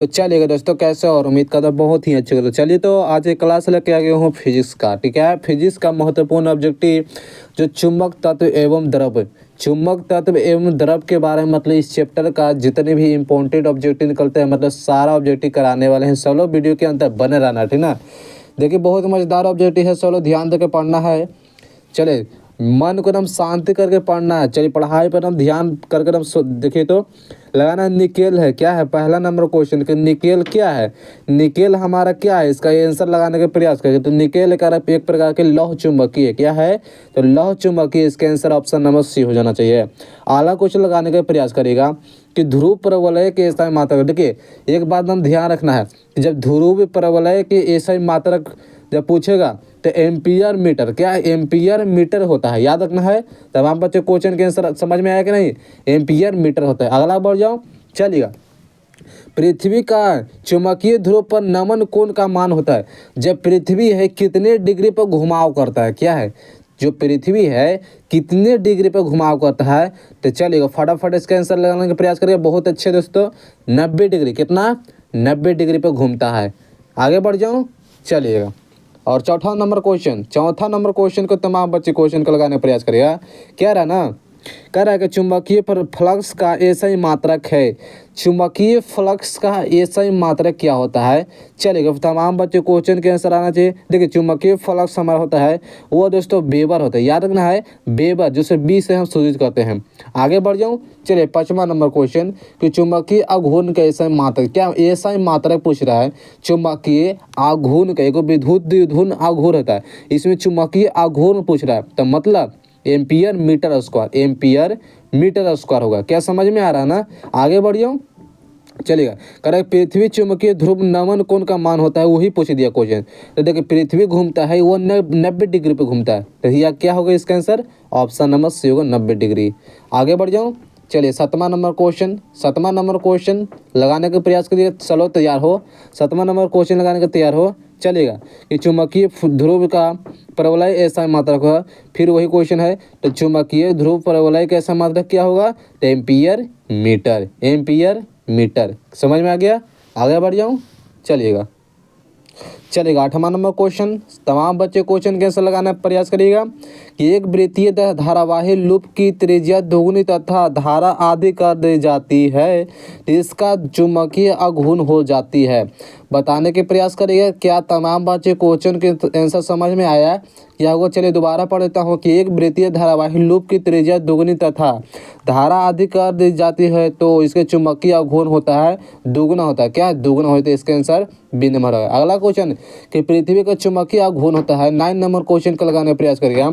तो चलिएगा दोस्तों, कैसे और उम्मीद करता हूँ बहुत ही अच्छे करो। चलिए तो आज एक क्लास लेके आ गया हूँ फिजिक्स का। ठीक है, फिजिक्स का महत्वपूर्ण ऑब्जेक्टिव जो चुंबक तत्व एवं द्रव, चुंबक तत्व एवं द्रव के बारे में, मतलब इस चैप्टर का जितने भी इंपॉर्टेंट ऑब्जेक्टिव निकलते हैं, मतलब सारा ऑब्जेक्टिव कराने वाले हैं। सोलो वीडियो के अंदर बने रहना, ठीक ना। देखिए बहुत मज़ेदार ऑब्जेक्टिव है, सोलो ध्यान देकर पढ़ना है। चले मन को एकदम शांति करके पढ़ना है। चलिए पढ़ाई पर हम ध्यान करके एकदम देखिए तो लगाना निकेल है। क्या है पहला नंबर क्वेश्चन कि निकेल क्या है। निकेल हमारा क्या है, इसका आंसर लगाने का प्रयास करेंगे। तो निकेल एक प्रकार के लौह चुंबकीय क्या है, तो लौह चुंबकीय। इसका आंसर ऑप्शन नंबर सी हो जाना चाहिए। आला क्वेश्चन लगाने का प्रयास करेगा कि ध्रुव परवलय के ऐसा मात्रक। देखिए एक बात हम ध्यान रखना है कि जब ध्रुव परवलय के ऐसा मात्रक जब पूछेगा तो एम्पियर मीटर, क्या है एम्पियर मीटर होता है, याद रखना है। तमाम बच्चे क्वेश्चन के आंसर समझ में आया कि नहीं, एम्पियर मीटर होता है। अगला बढ़ जाओ, चलिएगा। पृथ्वी का चुंबकीय ध्रुव पर नमन कोण का मान होता है। जब पृथ्वी है कितने डिग्री पर घुमाव करता है, क्या है जो पृथ्वी है कितने डिग्री पर घुमाव करता है। तो चलिएगा फटाफट इसका आंसर लगाने का प्रयास करिए। बहुत अच्छे दोस्तों, 90 डिग्री, कितना 90 डिग्री पर घूमता है। आगे बढ़ जाऊँ, चलिएगा। और चौथा नंबर क्वेश्चन को तमाम बच्चे क्वेश्चन को लगाने का प्रयास करिएगा। क्या रहा ना, कह रहा है कि चुंबकीय फ्लक्स का ऐसा ही मात्रक है। चुंबकीय फ्लक्स का ऐसा ही मात्रक क्या होता है। चलिएगा तमाम बच्चे क्वेश्चन के आंसर आना चाहिए। देखिए चुंबकीय फ्लक्स हमारा होता है वो दोस्तों वेबर होता है, याद रखना है वेबर, जिसे बी से हम सूचित करते हैं। आगे बढ़ जाऊँ, चलिए 5वां नंबर क्वेश्चन कि चुंबकीय आघूर्ण का ऐसा ही मात्रक, क्या ऐसा ही मात्रक पूछ रहा है। चुंबकीय आघूर्ण का एक विद्युत द्विध्रुव आघूर्ण होता है, इसमें चुंबकीय आघूर्ण पूछ रहा है, तो मतलब ampere metre square, ampere metre square होगा। क्या समझ में आ रहा है ना। आगे बढ़ जाऊँ, चलिएगा। करेक्ट, पृथ्वी चुंबकीय ध्रुव नमन कोण का मान होता है, वही पूछ दिया क्वेश्चन। तो देखिए पृथ्वी घूमता है वो 90 डिग्री पे घूमता है, तो यह क्या होगा इसका आंसर, ऑप्शन नंबर सी होगा 90 डिग्री। आगे बढ़ जाऊँ, चलिए 7वां नंबर क्वेश्चन लगाने का प्रयास करिए। चलो तैयार हो, 7वां नंबर क्वेश्चन लगाने का तैयार हो। चलेगा कि चुंबकीय ध्रुव का परवलय ऐसा मात्रक होगा, फिर वही क्वेश्चन है। तो चुंबकीय ध्रुव परवलय का ऐसा मात्रक क्या होगा, तो एम्पियर मीटर, एम्पियर मीटर। समझ में आ गया। आगे बढ़ जाऊँ, चलिएगा। 8वां नंबर क्वेश्चन, तमाम बच्चे क्वेश्चन के आंसर लगाने का प्रयास करिएगा कि एक वृत्तीय धारावाही लूप की त्रिज्या दोगुनी तथा धारा आधी कर दी जाती है तो इसका चुंबकीय आघूर्ण हो जाती है। बताने के प्रयास करिएगा। क्या तमाम बच्चे क्वेश्चन के आंसर समझ में आया क्या होगा। चलिए दोबारा पढ़ देता हूँ कि एक वृत्तीय धारावाही लूप की त्रिज्या दोगुनी तथा धारा आधी कर दी जाती है तो इसके चुंबकीय आघूर्ण होता है दोगुना होता है। क्या दोगुना होता है, इसका आंसर बी नंबर है। अगला क्वेश्चन कि पृथ्वी का चुंबकीय आघूर्ण होता है, 9 नंबर क्वेश्चन का लगाने का प्रयास करिएगा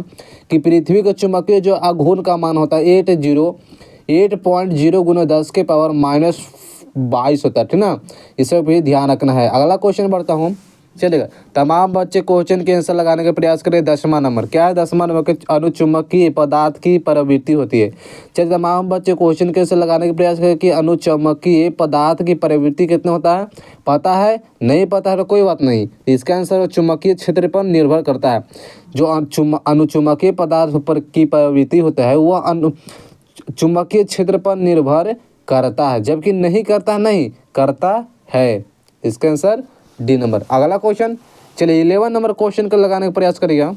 कि पृथ्वी का चुंबकीय जो आघूर्ण का मान होता है 8.0 गुना 10 के पावर -22 होता है, ठीक ना। इसे भी ध्यान रखना है। अगला क्वेश्चन बढ़ता हूँ, चलेगा। तमाम बच्चे क्वेश्चन के आंसर लगाने का प्रयास करें। 10वां नंबर क्या है, 10वां नंबर के अनुचुंबकीय पदार्थ की प्रवृत्ति होती है। चलिए तमाम बच्चे क्वेश्चन के आंसर लगाने का प्रयास करें कि अनुचुंबकीय पदार्थ की प्रवृत्ति कितना होता है। पता है, नहीं पता है तो कोई बात नहीं, इसका आंसर चुंबकीय क्षेत्र पर निर्भर करता है। जो अनुचुंबकीय पदार्थ पर की प्रवृत्ति होता है वह चुंबकीय क्षेत्र पर निर्भर करता है, जबकि नहीं करता है, नहीं करता है। इसका आंसर डी नंबर। अगला क्वेश्चन, चलिए 11 नंबर क्वेश्चन को लगाने का प्रयास करिएगा।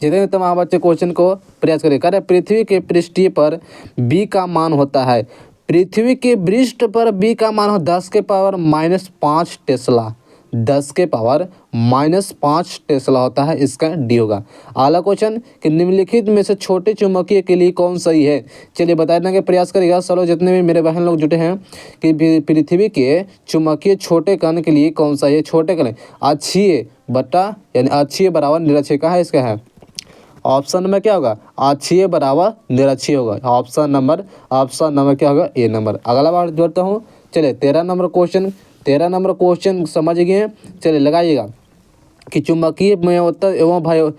जितने तमाम बच्चे क्वेश्चन को प्रयास करिएगा। पृथ्वी के पृष्ठीय पर बी का मान होता है, पृथ्वी के पृष्ठ पर बी का मान हो 10 के पावर -5 टेस्ला, 10 के पावर -5 टेस्ला होता है। इसका डी होगा। अगला क्वेश्चन कि निम्नलिखित में से छोटे चुंबकीय के लिए कौन सही है। चलिए बताने का प्रयास करिएगा। चलो जितने भी मेरे बहन लोग जुटे हैं कि पृथ्वी के चुंबकीय छोटे कण के लिए कौन सा है। छोटे कण अक्षीय बटा यानी अक्षीय बराबर निरक्षीय का है, इसका है ऑप्शन में क्या होगा, अक्षीय बराबर निरक्षीय होगा। ऑप्शन नंबर क्या होगा, ए नंबर। अगला बार जोड़ता हूँ। चलिए 13 नंबर क्वेश्चन समझ गए। चलिए लगाइएगा कि चुंबकीय मयोत्तर एवं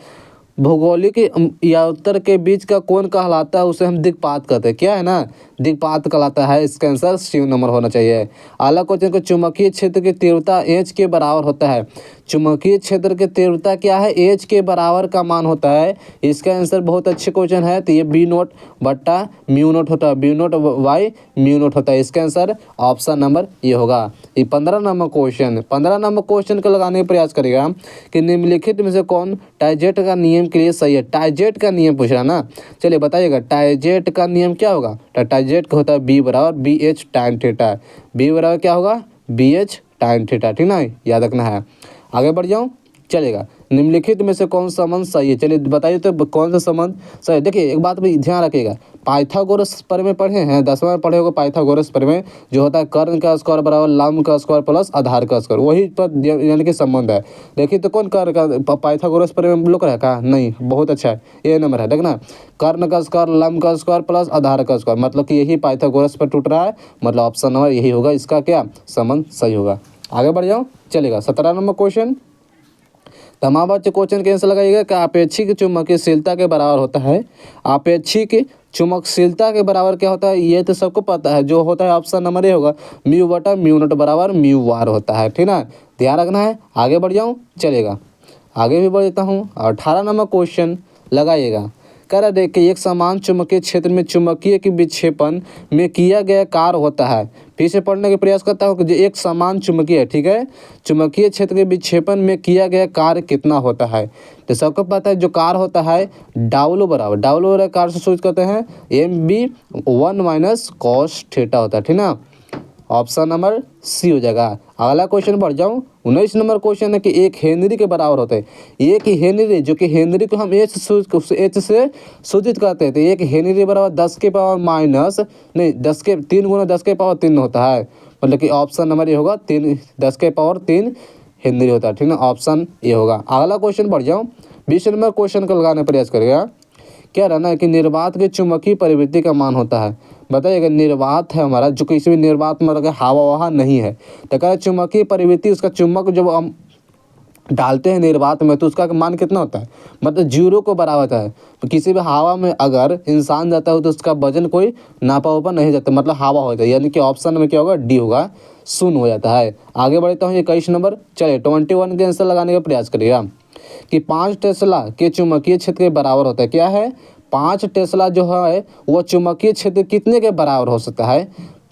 भौगोलिक या उत्तर के बीच का कोण कहलाता है, उसे हम दिक्पात कहते हैं। क्या है ना, दिक्पात कहलाता है। इसका आंसर सी नंबर होना चाहिए। अगला क्वेश्चन को चुंबकीय क्षेत्र की तीव्रता एच के बराबर होता है। चुंबकीय क्षेत्र की तीव्रता क्या है, एच के बराबर का मान होता है। इसका आंसर बहुत अच्छे क्वेश्चन है, तो ये बी नोट बट्टा म्यू नोट होता है, B naught by mu naught होता है। इसका आंसर ऑप्शन नंबर ये होगा। ये 15 नंबर क्वेश्चन को लगाने का प्रयास करेगा कि निम्नलिखित में से कौन टाइजेट का नियम के लिए सही है। टाइजेट का नियम पूछ रहा ना, चलिए बताइएगा टाइजेट का नियम क्या होगा। टाइजेट का होता है बी बराबर B H tan theta. B बराबर क्या होगा, बी एच टाइन थीटा, ठीक ना, याद रखना है। आगे बढ़ जाऊँ, चलेगा। निम्नलिखित में से कौन सा संबंध सही है, चलिए बताइए तो कौन सा संबंध सही है। देखिए एक बात भी ध्यान रखिएगा, पाइथागोरस प्रमेय पढ़े हैं, 10वां में पढ़े होगा पाइथागोरस प्रमेय, जो होता है कर्ण का स्क्वायर बराबर लंब का स्क्वायर प्लस आधार का स्क्वायर, वही पर यानी कि संबंध है। देखिए तो कौन कर्ण का पाइथागोरस प्रमेय हम लोग रखा नहीं, बहुत अच्छा है, ये नंबर है देखना, कर्ण का स्क्वायर लंब का स्क्वायर प्लस आधार का स्क्वायर, मतलब कि यही पाइथागोरस पर टूट रहा है, मतलब ऑप्शन नंबर यही होगा, इसका क्या संबंध सही होगा। आगे बढ़ जाओ, चलेगा। 17 नंबर क्वेश्चन, तमाम बच्चे क्वेश्चन के आंसर लगाइएगा कि आपेक्षिक चुंबकशीलता के बराबर होता है। आपेक्षिक चुंबकशीलता के बराबर क्या होता है, ये तो सबको पता है, जो होता है ऑप्शन नंबर ए होगा, म्यू बटा म्यू नोट बराबर म्यू वार होता है, ठीक ना, ध्यान रखना है। आगे बढ़ जाऊँ, चलेगा, आगे भी बढ़ देता हूँ। 18 नंबर क्वेश्चन लगाइएगा, कह रहा देखिए एक समान चुंबकीय क्षेत्र में चुंबकीय के विक्षेपण में किया गया कार्य होता है। फिर से पढ़ने का प्रयास करता हूँ कि जो एक समान चुंबकीय है, ठीक है, चुंबकीय क्षेत्र के विक्षेपण में किया गया कार्य कितना होता है। तो सबको पता है जो कार्य होता है W बराबर कार्य से सूचित करते हैं MB 1 - cos थीटा होता है, ठीक ना, ऑप्शन नंबर सी हो जाएगा। अगला क्वेश्चन बढ़ जाऊँ, 19 नंबर क्वेश्चन है कि एक हेनरी के बराबर होता है। एक हेनरी, जो कि हेनरी को हम एच से सूचित करते हैं, तो एक हेनरी बराबर 10 के पावर माइनस नहीं 10 के 3 गुना 10 के पावर 3 होता है, मतलब कि ऑप्शन नंबर ये होगा 3 10 के पावर 3 हेनरी होता है, ठीक ना, ऑप्शन ये होगा। अगला क्वेश्चन बढ़ जाऊँ, 20 नंबर क्वेश्चन को लगाने का प्रयास करेगा। क्या रहना है कि निर्वात के चुंबकीय प्रवृत्ति का मान होता है। बताइएगा निर्वात है हमारा, जो किसी भी निर्वात में अगर हवा वहा नहीं है, तो क्या चुंबकीय प्रवृत्ति, उसका चुंबक जब हम डालते हैं निर्वात में तो उसका मान कितना होता है, मतलब 0 को बराबर होता है। तो किसी भी हवा में अगर इंसान जाता है तो उसका वजन कोई नापा उपा नहीं जाता, मतलब हवा होता है, यानी कि ऑप्शन में क्या होगा, डी होगा, शून्य हो जाता है। आगे बढ़ता हूँ 21 नंबर, चलिए 21 के आंसर लगाने का प्रयास करिएगा कि 5 टेस्ला के चुंबकीय क्षेत्र के बराबर होता है। क्या है, 5 टेस्ला जो है वो चुंबकीय क्षेत्र कितने के बराबर हो सकता है।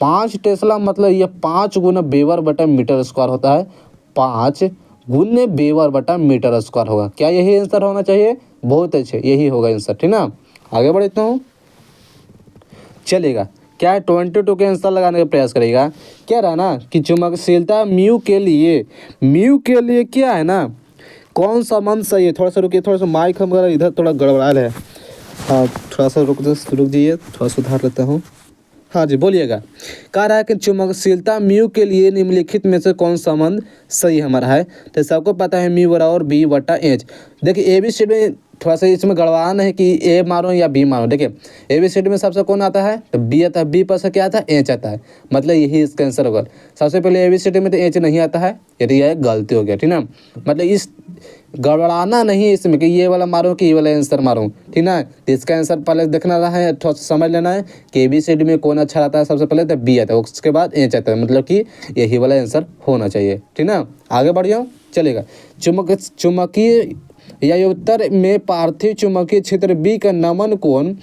5 टेस्ला मतलब ये 5 गुना वेबर बटा मीटर स्क्वायर होता है, 5 गुने वेबर बटा मीटर स्क्वायर होगा। क्या यही आंसर होना चाहिए, बहुत अच्छे, यही होगा आंसर, ठीक ना। आगे बढ़ता हूँ, चलेगा। क्या है 22 के आंसर लगाने का प्रयास करेगा। क्या रहा ना कि चुंबकशीलता म्यू के लिए क्या है ना, कौन सा मान सही है। थोड़ा सा रुकिए, थोड़ा सा माइक हमारा इधर थोड़ा गड़बड़ा है, हाँ थोड़ा सा रुक जाइए, थोड़ा सुधार लेता हूँ। हाँ जी बोलिएगा। कह रहा है कि चुंबकशीलता म्यू के लिए निम्नलिखित में से कौन सा संबंध सही हमारा है। तो सबको पता है म्यू बराबर बी बटा एच। देखिए ABCD में थोड़ा सा इसमें गड़बड़ाना है कि ए मारो या बी मारो। देखिए ABCD में सबसे कौन आता है, तो बी आता है, बी पर से क्या आता है, एच आता है, मतलब यही इसका आंसर होगा। सबसे पहले ABCD में तो एच नहीं आता है, यदि यह गलती हो गया, ठीक ना, मतलब इस गड़बड़ाना नहीं इसमें कि ये वाला मारो कि ये वाला आंसर मारो, ठीक ना। तो इसका आंसर पहले देखना रहा है, थोड़ा सा समझ लेना है कि ABCD में कौन अच्छा रहता है। सबसे पहले तो बी आता है, उसके बाद एच आता है, मतलब कि यही वाला आंसर होना चाहिए, ठीक ना। आगे बढ़ जाओ, चलेगा। चुंबकीय या उत्तर में पार्थिव चुंबकीय क्षेत्र बी का नमन कोण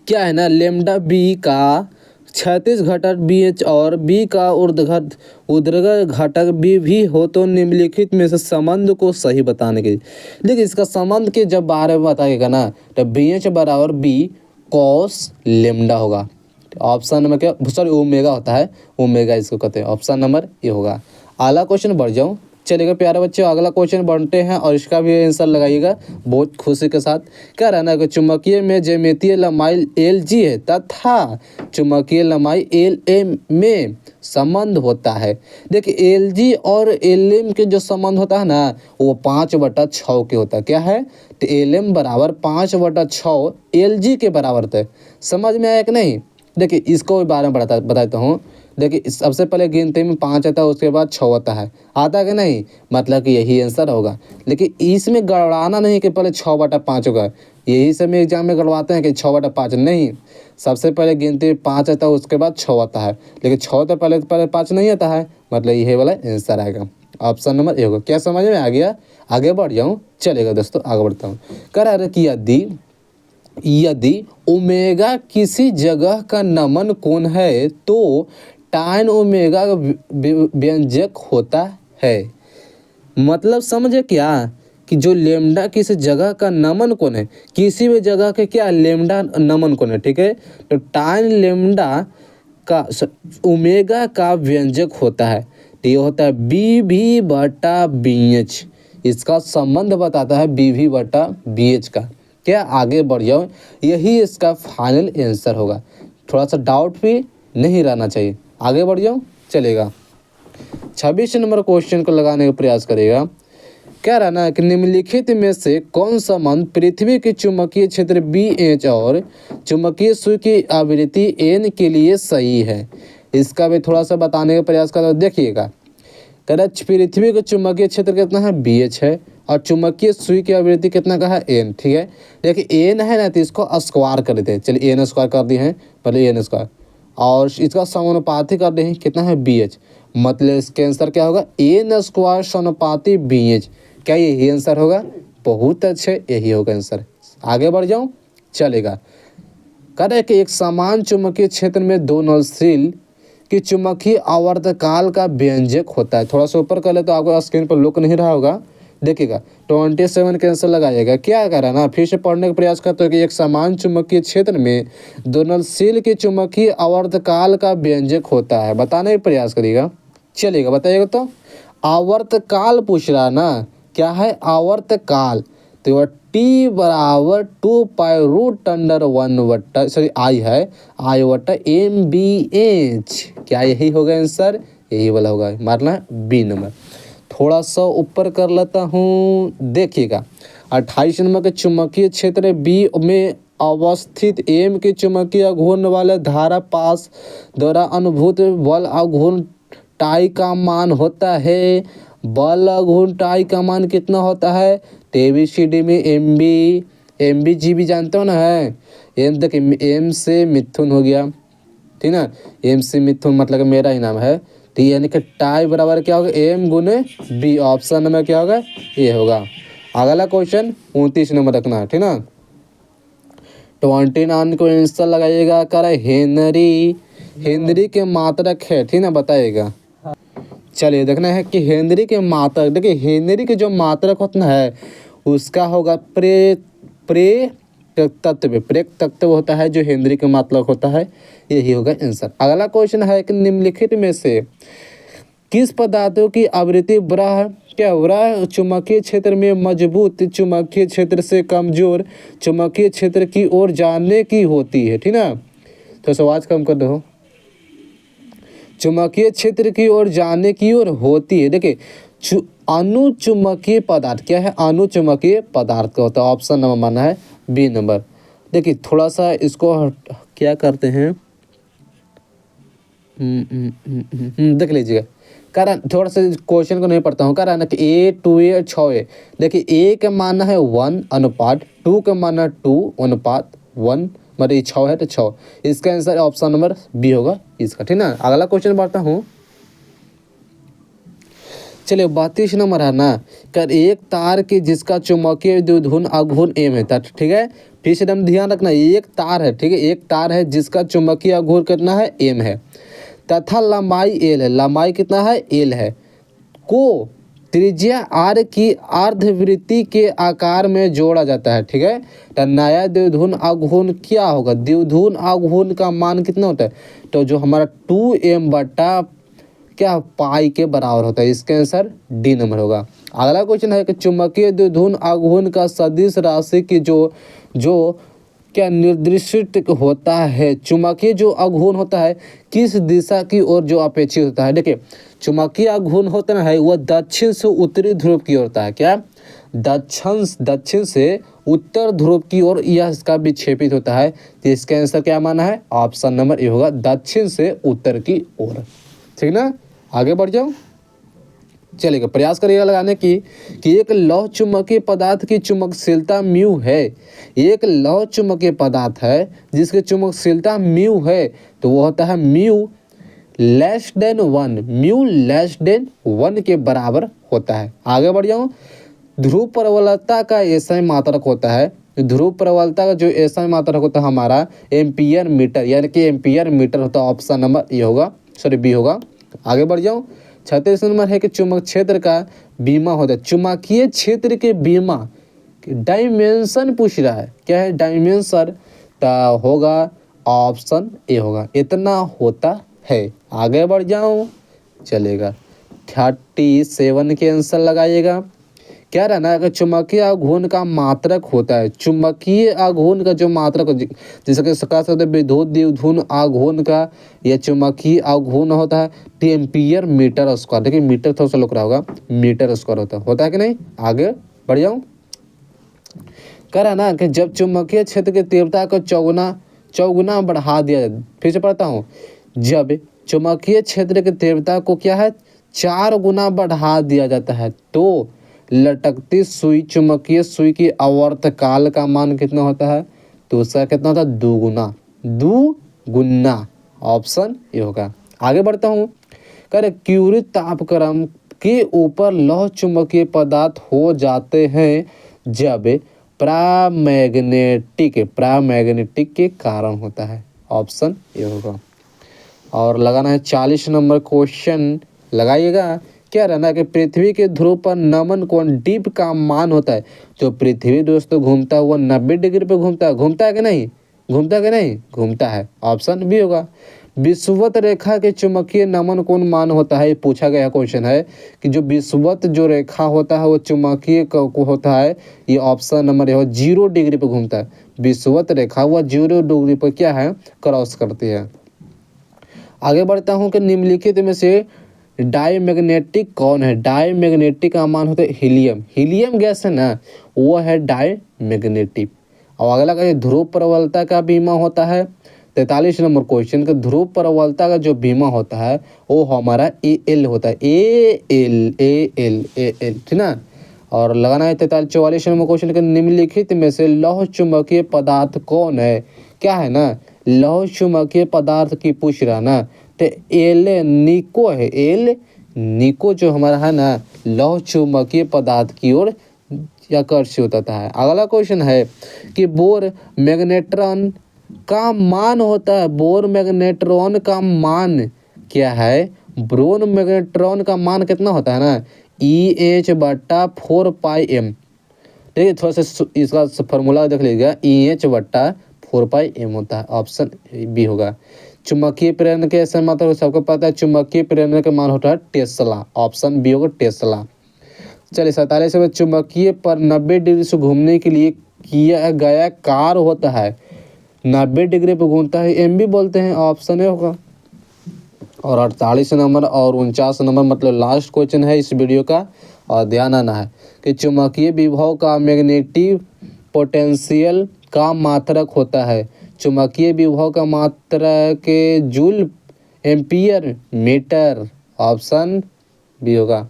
क्या है ना, लेमडा बी का 36 घटक बी एच और बी का ऊर्ध्वाधर घटक बी भी हो, तो निम्नलिखित में से संबंध को सही बताने के लिए। देखिए इसका संबंध के जब बारे में बताइएगा ना, तो बी एच बराबर बी कॉस लेमडा होगा। ऑप्शन नंबर क्या, सॉरी ओमेगा होता है, ओमेगा इसको कहते हैं, ऑप्शन नंबर ये होगा। अगला क्वेश्चन बढ़ जाऊँ, चलेगा प्यारे बच्चों। अगला क्वेश्चन बनते हैं और इसका भी आंसर लगाइएगा बहुत खुशी के साथ। क्या रहना है कि चुंबकीय में ज्यामितीय लंबाई Lg है तथा चुंबकीय लंबाई Lm में संबंध होता है। देखिए Lg और Lm के जो संबंध होता है ना, वो 5/6 के होता है। क्या है, तो Lm बराबर 5/6 Lg के बराबर होता है। समझ में आया कि नहीं। देखिए इसको बारे में बताता हूँ। देखिए सबसे पहले गिनती में 5 आता है, उसके बाद 6 आता है कि नहीं, मतलब कि यही आंसर होगा। लेकिन इसमें गड़बड़ाना नहीं कि पहले 6/5 होगा, यही समय एग्जाम में गड़वाते हैं कि 6/5 नहीं, सबसे पहले गिनती में 5 आता है, उसके बाद 6 आता है, लेकिन 6 तो पहले 5 नहीं आता है, मतलब यही वाला आंसर आएगा, ऑप्शन नंबर ए होगा। क्या समझ में आ गया? आगे बढ़ जाऊँ, चलेगा दोस्तों, आगे बढ़ता हूँ। कह रहा है कि यदि ओमेगा किसी जगह का नमन कोण है तो tan ओमेगा व्यंजक होता है। मतलब समझे क्या कि जो लेमडा किसी जगह का नमन कोण है, किसी भी जगह के क्या लेमडा नमन कोण है, ठीक है, तो tan लेमडा का ओमेगा का व्यंजक होता है, तो ये होता है BV/BH। इसका संबंध बताता है BV/BH का। क्या आगे बढ़ जाओ, यही इसका फाइनल आंसर होगा, थोड़ा सा डाउट भी नहीं रहना चाहिए। आगे बढ़ जाओ, चलेगा। 26 नंबर क्वेश्चन को लगाने का प्रयास करेगा। क्या रहना है कि निम्नलिखित में से कौन सा मान पृथ्वी के चुंबकीय क्षेत्र BH और चुंबकीय सुई की आवृत्ति N के लिए सही है। इसका भी थोड़ा सा बताने का प्रयास करो, देखिएगा। कह रहा पृथ्वी का चुंबकीय क्षेत्र कितना है, BH है, और चुंबकीय सुई की आवृत्ति कितना का है, N, ठीक है। देखिए N है ना, तो इसको स्क्वायर कर देते हैं, चलिए N स्क्वायर कर दिए हैं, पहले N स्क्वायर, और इसका समानुपाती कर दें, कितना है BH, मतलब इसके आंसर क्या होगा, N स्क्वायर समानुपाती BH। क्या यही आंसर होगा? बहुत अच्छे, यही होगा आंसर। आगे बढ़ जाऊँ, चलेगा। कह रहे कि एक समान चुंबकीय क्षेत्र में दो नलशील कि चुंबकीय आवर्तकाल का व्यंजक होता है। थोड़ा सा ऊपर कर ले तो आपको स्क्रीन पर लुक नहीं रहा होगा, देखिएगा। 27 का आंसर लगाइएगा। क्या कह रहा है ना, फिर से पढ़ने का प्रयास करते हो कि एक समान चुंबकीय क्षेत्र में दो नलशील के चुंबकीय आवर्तकाल का व्यंजक होता है, बताने का प्रयास करिएगा, चलिएगा, बताइएगा। तो आवर्तकाल पूछ रहा ना, क्या है आवर्तकाल, तो T बराबर 2π√1 सॉरी I है, I/MBH। क्या यही होगा आंसर? यही वाला होगा, मारना है बी नंबर। थोड़ा सा ऊपर कर लेता हूँ, देखिएगा। 28 नंबर के चुंबकीय क्षेत्र बी में अवस्थित M के चुंबकीय घूर्ण वाले धारा पास द्वारा अनुभूत बल आघूर्ण टाई का मान होता है। बल आघूर्ण टाई का मान कितना होता है? ABCD में MB भी जानते हो ना, है M तक, M से मिथुन हो गया, ठीक ना, M से मिथुन मतलब मेरा ही नाम है, तो यानी कि टाई बराबर क्या होगा, M गुने B। ऑप्शन नंबर क्या होगा, ये होगा। अगला क्वेश्चन 29 नंबर रखना है, ठीक ना। 29 को आंसर लगाइएगा। कर हेनरी के मात्रक है, ठीक ना, बताइएगा। चलिए देखना है कि हेनरी के मात्रक, देखिए हेनरी के जो मात्रक होता है उसका होगा प्रेरक तत्व होता है जो हेनरी के मात्रक होता है, यही होगा आंसर। अगला क्वेश्चन है कि निम्नलिखित में से किस पदार्थों की आवृत्ति वराह चुंबकीय क्षेत्र में मजबूत चुंबकीय क्षेत्र से कमजोर चुंबकीय क्षेत्र की ओर जाने की होती है, ठीक ना। तो आवाज कम कर दो, चुंबकीय क्षेत्र की ओर जाने की ओर होती है। देखिए अनुचुंबकीय पदार्थ, क्या है, अनुचुंबकीय पदार्थ का होता है। ऑप्शन नंबर माना है बी नंबर। देखिए थोड़ा सा इसको क्या करते हैं, देख लीजिएगा। कारण थोड़ा सा क्वेश्चन को नहीं पढ़ता हूँ। कारण कि A 2A 6A, देखिए A का मानना है 1:2, 2 का मानना 2:1, मतलब ये 6 है तो 6, इसका आंसर ऑप्शन नंबर बी होगा इसका, ठीक ना। अगला क्वेश्चन बढ़ता हूँ, चलिए 32 नंबर है ना। कर एक तार की जिसका चुंबकीय द्विध्रुव आघूर्ण M है, ठीक है, फिर से हम ध्यान रखना, एक तार है, ठीक है, एक तार है जिसका चुंबकीय आघूर्ण कितना है, M है, तथा लंबाई L है, लंबाई कितना है, L है, को त्रिज्या R की अर्धवृत्ति के आकार में जोड़ा जाता है, ठीक है। तो नया द्विध्रुव आघूर्ण क्या होगा, द्विध्रुव आघूर्ण का मान कितना होता है, तो जो हमारा 2M बटा क्या पाई के बराबर होता है, इसका आंसर डी नंबर होगा। अगला क्वेश्चन है कि चुंबकीय द्विध्रुव आघूर्ण का सदिश राशि की जो क्या निर्दिष्ट होता है, चुंबकीय जो आघूर्ण होता है किस दिशा की ओर जो अपेक्षित होता है। देखिए चुंबकीय आघूर्ण होता है वह दक्षिण से उत्तरी ध्रुव की ओर होता है, क्या दक्षिण से उत्तर ध्रुव की ओर यह इसका विक्षेपित होता है। तो इसका आंसर क्या माना है? ऑप्शन नंबर ए होगा, दक्षिण से उत्तर की ओर। ठीक ना, आगे बढ़ जाओ, चलेगा। प्रयास करिएगा लगाने की कि एक लौह चुंबकीय पदार्थ की चुंबकशीलता म्यू है। एक लौह चुंबकीय पदार्थ है जिसकी चुंबकशीलता म्यू है, तो वो होता है mu less than 1, mu less than 1 के बराबर होता है। आगे बढ़ जाऊँ, ध्रुव प्रबलता का एसआई मात्रक होता है। ध्रुव प्रबलता का जो एसआई मात्रक होता है हमारा एम्पियर मीटर, यानी कि एम्पियर मीटर होता है। ऑप्शन नंबर ए होगा, सॉरी बी होगा। आगे बढ़ जाऊँ, 36 नंबर है कि चुंबक क्षेत्र का बीमा होता है। चुंबकीय क्षेत्र के बीमा डायमेंशन पूछ रहा है, क्या है डायमेंशन? तो होगा ऑप्शन ए होगा, इतना होता है। आगे बढ़ जाऊँ, चलेगा। 37 के आंसर लगाइएगा। क्या रहना है कि चुंबकीय आघूर्ण का मात्रक होता है। चुंबकीय आघूर्ण का जो मात्रक, जैसे कि कह सकते हैं विद्युत द्विध्रुव आघूर्ण का या चुंबकीय आघूर्ण होता है एम्पियर मीटर स्क्वायर। देखिए मीटर थोड़ा सा लुक रहा होगा, मीटर स्क्वायर होता है कि नहीं। आगे बढ़ जाऊँ, कह रहा ना कि जब चुंबकीय क्षेत्र की तीव्रता को चौगुना बढ़ा दिया जाए। फिर से पढ़ता हूँ, जब चुंबकीय क्षेत्र की तीव्रता को क्या है 4 गुना बढ़ा दिया जाता है तो लटकती सुई चुंबकीय सुई की आवर्तकाल का मान कितना होता है? तो उसका कितना होता है? 2 गुना। ऑप्शन ये होगा। आगे बढ़ता हूँ, करे क्यूरी तापक्रम के ऊपर लौह चुंबकीय पदार्थ हो जाते हैं जब परामैग्नेटिक के कारण होता है। ऑप्शन ये होगा। और लगाना है 40 नंबर क्वेश्चन, लगाइएगा। क्या रहना है कि पृथ्वी के ध्रुव पर नमन कोण डीप का मान होता है। जो पृथ्वी दोस्तों घूमता हुआ 90 डिग्री पे घूमता है कि नहीं? घूमता है। ऑप्शन बी होगा। विषुवत रेखा के चुंबकीय नमन कोण मान होता है। पूछा गया क्वेश्चन है कि जो विषुवत जो रेखा होता है वो चुंबकीय को होता है। ये ऑप्शन नंबर 0 डिग्री पे घूमता है। विषुवत रेखा वह 0 डिग्री पर क्या है? क्रॉस करती है। आगे बढ़ता हूँ कि निम्नलिखित में से डायमैग्नेटिक कौन है? डायमैग्नेटिक का मान होता है हीलियम गैस है ना, वो है डायमैग्नेटिक। और अगला का ध्रुव प्रबलता का बीमा होता है। 43 नंबर क्वेश्चन का ध्रुव प्रबलता का जो बीमा होता है वो हमारा एल होता है, एल, ठीक ना। और लगाना है 44 नंबर क्वेश्चन के निम्नलिखित में से लौह चुंबकीय पदार्थ कौन है? क्या है ना, लौह चुंबकीय पदार्थ की पूछ रहा ना, तो एल निको है। एल निको जो हमारा है ना लौह चुंबकीय पदार्थ की ओर आकर्षित होता है। अगला क्वेश्चन है कि बोर मैग्नेट्रॉन का मान होता है। बोर मैग्नेट्रॉन का मान क्या है? बोर मैग्नेट्रॉन का मान कितना होता है ना, EH/4πm। देखिए थोड़ा सा इसका फॉर्मूला देख लीजिएगा, EH/4πm होता है। ऑप्शन बी होगा। चुंबकीय प्रेरण के ऐसे मात्रा सबको पता है, चुंबकीय प्रेरण का मान होता है टेस्ला। ऑप्शन बी होगा टेस्ला। चलिए 47 में चुंबकीय पर 90 डिग्री से घूमने के लिए किया गया कार्य होता है। 90 डिग्री पर घूमता है, एम भी बोलते हैं। ऑप्शन ए होगा। और 48 नंबर और 49 नंबर मतलब लास्ट क्वेश्चन है इस वीडियो का, और ध्यान आना है कि चुंबकीय विभव का मैग्नेटिक पोटेंशियल का मात्रक होता है। चुंबकीय विभव का मात्रक के joule ampere metre. Option B होगा।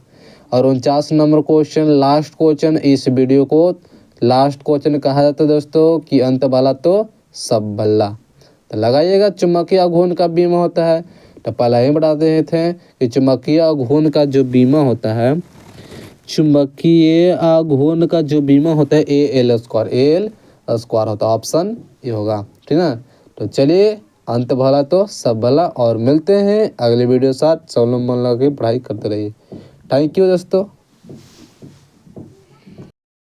और 49 नंबर क्वेश्चन लास्ट क्वेश्चन, इस वीडियो को लास्ट क्वेश्चन कहा जाता है दोस्तों कि अंत भला तो सब भला। तो लगाइएगा चुंबकीय आघूर्ण का बीमा होता है। तो पहले ही बता देते थे कि चुंबकीय आघूर्ण का जो बीमा होता है, चुंबकीय आघूर्ण का जो बीमा होता है एल स्क्वायर होता है। ऑप्शन ये होगा, ठीक ना। तो चलिए अंत भला तो सब भला, और मिलते हैं अगले वीडियो साथ। सब लोग मन लगा के पढ़ाई करते रहिए। थैंक यू दोस्तों।